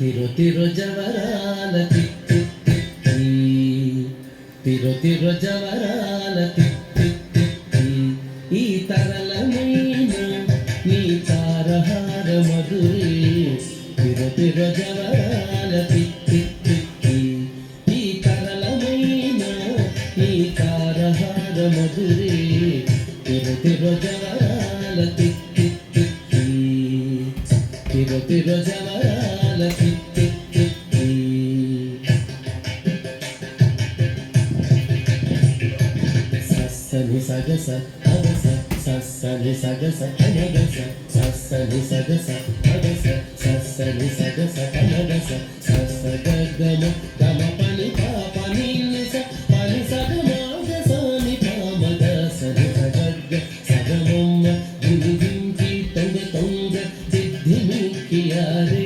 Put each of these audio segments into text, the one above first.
తిరు తిరు జవరాల తిత్తి తిత్తి తిరు తిరు జవరాల తిత్తి తిత్తి ఈ తరళమైన నీ తారహార మధురే తిరు తిరు జవరాల తిత్తి తిత్తి ఈ తరళమైన నీ తారహార మధురే తిరు తిరు జవరాల తిత్తి తిత్తి తిరు తిరు జవరాల తిత్తి తిత్తి సస్సని సగస అగస సస్సని సగస అనగస సస్సని సగస అగస సస్సని సగస అనగస సస్స గగమ గమ పని పాప నిన్నిస పని సగమాగసాని పామగ సని సగగ సగమమ్మ దిని దింకి తొంగ తొంగ దిద్ది మిక్కియారే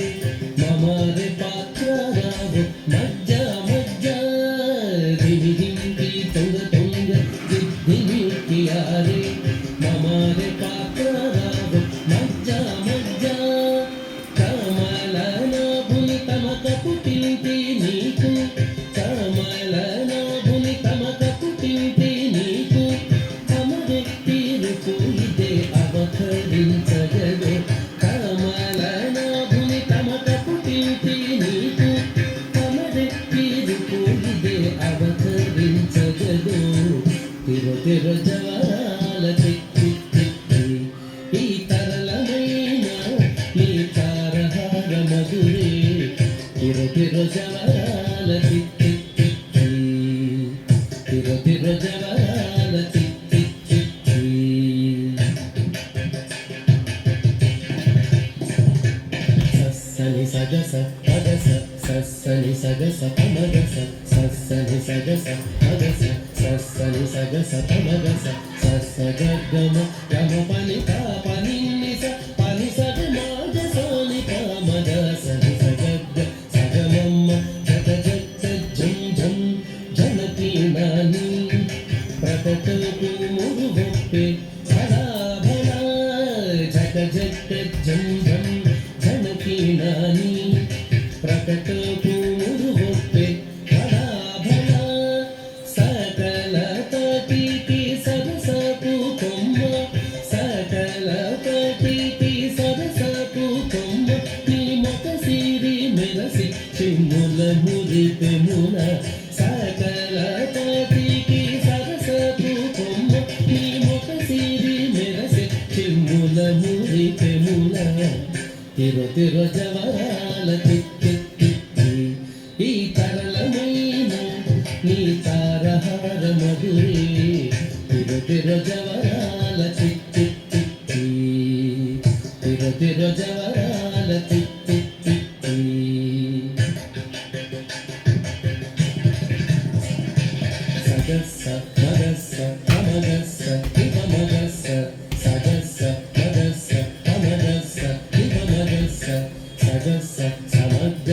మమారే పాత్ర రావు మజ్జ మజ్జ దిని దింకి తొంగ తొంగ దిద్ది మిక్కియారే మమారే పాత్ర రావు మజ్జ మజ్జ కమలనాభుని తమక పుట్టింటి నీకు కమలనాభుని తమక పుట్టింటి నీకు అమరెత్తి రుపు ఇదే అవతరించగదు కమలనాభుని తమక పుట్టింటి నీకు అమరెత్తి రుపు ఇదే అవతరించగదు తిరు తిరు జవరాల తిత్తి తిత్తి ఈ తరళమైన నీ తారహార మధురే తిరు తిరు జవరాల తిత్తి తిత్తి తిరు తిరు జవరాల తిత్తి తిత్తి సస్సని సగస అగస సస్సని సగస పమగస సస్సని సగస అగస సస్సని సగస పమగస సస్స గగమ గమ పని పాప నిన్నిస పని సగమాగసాని పామగ సని సగగ సగమమ్మ జగ జగ జం జం జనకి నాని ప్రకటకు మురుగొప్పే భళా భళా జగ జగ జం జం జనకి నాని ప్రకటకు మురుగొప్పే భళా భళా సకల తటికి సరసపు కొమ్మ సకల తటికి సరసపు కొమ్మ నీ మొక సిరి మెరసి చిమ్ముల మురిపెమున సకల తటికి సరసపు కొమ్మ నీ మొక సిరి మెరసి చిమ్ముల మురిపెమున తిరు తిరు జవరాల తిత్తి తిత్తి ఈ తరళమైన నీ తారహార మధురే తిరు తిరు జవరాల తిత్తి తిత్తి తిరు తిరు జవరాల తిత్తి తిత్తి సగస్స మగస్స అమగస్స ఇవమగస్స సగస్స మగస్స అమగస్స ఇవమగస్స సగస్స సమగ్గ